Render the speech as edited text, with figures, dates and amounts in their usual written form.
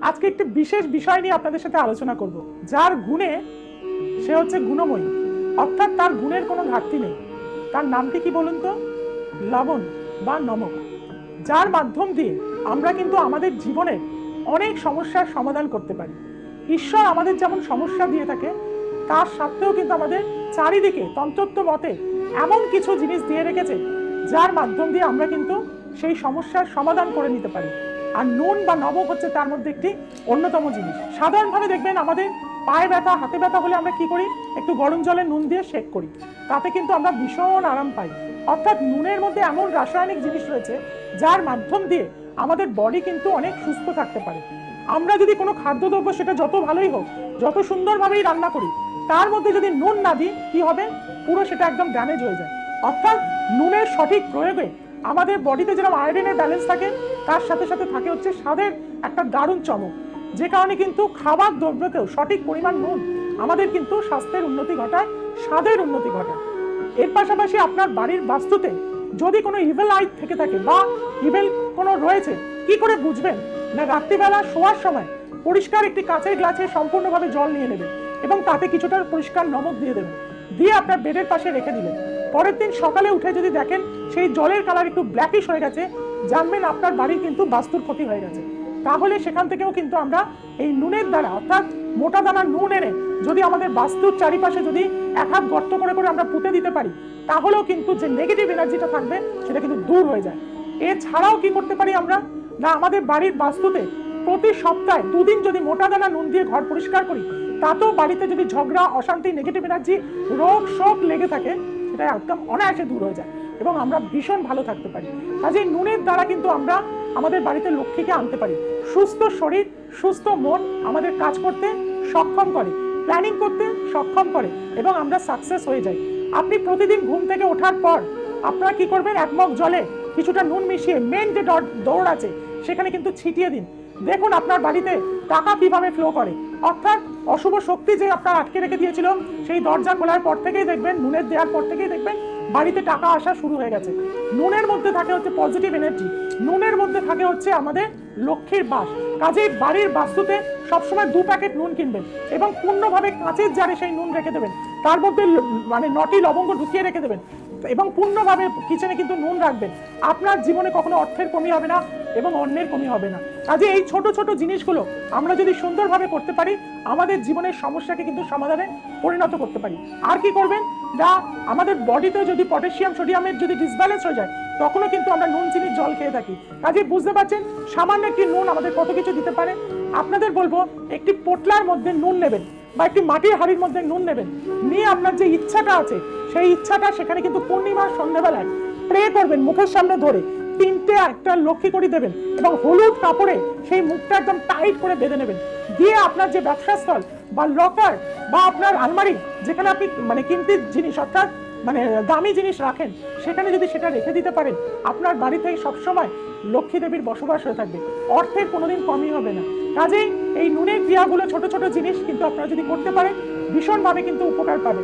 আজকে একটি বিশেষ বিষয় নিয়ে আপনাদের সাথে আলোচনা করব। যার গুণে সে হচ্ছে গুণময়ী, অর্থাৎ তার গুণের কোনো ঘাটতি নেই। তার নামটি কি বলুন তো? লবণ বা নমক। যার মাধ্যম দিয়ে আমরা কিন্তু আমাদের জীবনে অনেক সমস্যার সমাধান করতে পারি। ঈশ্বর আমাদের যেমন সমস্যা দিয়ে থাকে, তার সত্ত্বেও কিন্তু আমাদের চারিদিকে তন্ত্রত্ব মতে এমন কিছু জিনিস দিয়ে রেখেছে যার মাধ্যম দিয়ে আমরা কিন্তু সেই সমস্যার সমাধান করে নিতে পারি। আর নুন বা নমক হচ্ছে তার মধ্যে একটি অন্যতম জিনিস। সাধারণভাবে দেখবেন আমাদের পায়ে ব্যথা, হাতে ব্যথা হলে আমরা কি করি? একটু গরম জলে নুন দিয়ে সেক করি, তাতে কিন্তু আমরা ভীষণ আরাম পাই। অর্থাৎ নুনের মধ্যে এমন রাসায়নিক জিনিস রয়েছে যার মাধ্যম দিয়ে আমাদের বডি কিন্তু অনেক সুস্থ থাকতে পারে। আমরা যদি কোনো খাদ্যদ্রব্য, সেটা যত ভালোই হোক, যত সুন্দরভাবেই রান্না করি, তার মধ্যে যদি নুন না দিই, কি হবে? পুরো সেটা একদম ড্যামেজ হয়ে যায়। অর্থাৎ নুনের সঠিক প্রয়োগে আমাদের বডিতে যেরকম আয়োডিনের ব্যালেন্স থাকে, তার সাথে সাথে থাকে হচ্ছে স্বাদের একটা দারুণ চমক। যে কারণে কিন্তু খাবার দ্রব্যতেও সঠিক পরিমাণ নুন আমাদের কিন্তু স্বাস্থ্যের উন্নতি ঘটায়, স্বাদের উন্নতি ঘটায়। এর পাশাপাশি আপনার বাড়ির বাস্তুতে যদি কোনো ইভেল আই থেকে থাকে বা ইভেল কোনো রয়েছে, কি করে বুঝবেন? না, রাত্রিবেলা শোয়ার সময় পরিষ্কার একটি কাঁচের গ্লাসে সম্পূর্ণভাবে জল নিয়ে নেবেন এবং তাতে কিছুটা পরিষ্কার নমক দিয়ে দেবেন, দিয়ে আপনার বেডের পাশে রেখে দিলেন। পরের দিন সকালে উঠে যদি দেখেন সেই জলের কালার একটু ব্ল্যাকিশ হয়ে গেছে, জানবেন আপনার বাড়ির কিন্তু বাস্তুর ক্ষতি হয়ে গেছে। তাহলে সেখান থেকেও কিন্তু আমরা এই নুনের দ্বারা, অর্থাৎ মোটা দানার নুন এনে যদি আমাদের বাস্তুর চারিপাশে যদি এক হাত গর্ত করে করে আমরা পুঁতে দিতে পারি, তাহলেও কিন্তু যে নেগেটিভ এনার্জিটা থাকবে সেটা কিন্তু দূর হয়ে যায়। এছাড়াও কি করতে পারি আমরা? না, আমাদের বাড়ির বাস্তুতে প্রতি সপ্তাহে 2 দিন যদি মোটা দানা নুন দিয়ে ঘর পরিষ্কার করি, তাতেও বাড়িতে যদি ঝগড়া, অশান্তি, নেগেটিভ এনার্জি, রোগ শোক লেগে থাকে, সেটা একদম অনায়াসে দূর হয়ে যায় এবং আমরা ভীষণ ভালো থাকতে পারি। কাজে নুনের দ্বারা কিন্তু আমরা আমাদের বাড়িতে লক্ষ্মীকে আনতে পারি। সুস্থ শরীর, সুস্থ মন আমাদের কাজ করতে সক্ষম করে, প্ল্যানিং করতে সক্ষম করে এবং আমরা সাকসেস হয়ে যাই। আপনি প্রতিদিন ঘুম থেকে ওঠার পর আপনারা কি করবেন? 1 মগ জলে কিছুটা নুন মিশিয়ে মেন যে দৌড় আছে সেখানে কিন্তু ছিটিয়ে দিন। দেখুন আপনার বাড়িতে টাকা কিভাবে ফ্লো করে। অর্থাৎ অশুভ শক্তি যে আপনার আটকে রেখে দিয়েছিল, সেই দরজা খোলার পর থেকেই দেখবেন, নুনের দেওয়ার পর থেকেই দেখবেন বাড়িতে টাকা আসা শুরু হয়ে গেছে। নুনের মধ্যে থাকে হচ্ছে পজিটিভ এনার্জি, নুনের মধ্যে থাকে হচ্ছে আমাদের লক্ষ্মীর বাস। কাজেই বাড়ির বাস্তুতে সবসময় 2 প্যাকেট নুন কিনবেন এবং পূর্ণভাবে কাঁচের জারে সেই নুন রেখে দেবেন, তার মধ্যে মানে 9টি লবঙ্গ ঢুকিয়ে রেখে দেবেন এবং পূর্ণভাবে কিচেনে কিন্তু নুন রাখবেন। আপনার জীবনে কখনো অর্থের কমি হবে না এবং অন্যের কমি হবে না। কাজে এই ছোট ছোট জিনিসগুলো আমরা যদি সুন্দরভাবে করতে পারি, আমাদের জীবনের সমস্যাকে কিন্তু সমাধানে পরিণত করতে পারি। আর কি করবেন? না, আমাদের বডিতে যদি পটাশিয়াম সোডিয়ামের যদি ডিসব্যালেন্স হয়ে যায়, তখনও কিন্তু আমরা নুন চিনির জল খেয়ে থাকি। কাজে বুঝতে পারছেন সামান্য একটি নুন আমাদের কত কিছু দিতে পারে। আপনাদের বলবো, একটি পোটলার মধ্যে নুন নেবেন বা একটি মাটির হাঁড়ির মধ্যে নুন নেবেন, নিয়ে আপনার যে ইচ্ছাটা আছে সেই ইচ্ছাটা সেখানে কিন্তু পূর্ণিমার সন্ধ্যাবেলায় প্রে করবেন, মুখের সামনে ধরে 3টে একটা লক্ষ্মী করে দেবেন এবং হলুদ কাপড়ে সেই মুখটা একদম টাইট করে বেঁধে নেবেন। দিয়ে আপনার যে ব্যবসাস্থল বা লকার বা আপনার আলমারি, যেখানে আপনি মানে কিমতি জিনিস, অর্থাৎ মানে দামি জিনিস রাখেন, সেখানে যদি সেটা রেখে দিতে পারেন, আপনার বাড়িতে সবসময় লক্ষ্মী দেবীর বসবাস হয়ে থাকবে, অর্থের কোনোদিন কমই হবে না। কাজেই এই নুনের ক্রিয়াগুলো, ছোট ছোট জিনিস কিন্তু আপনারা যদি করতে পারেন, ভীষণভাবে কিন্তু উপকার পাবেন।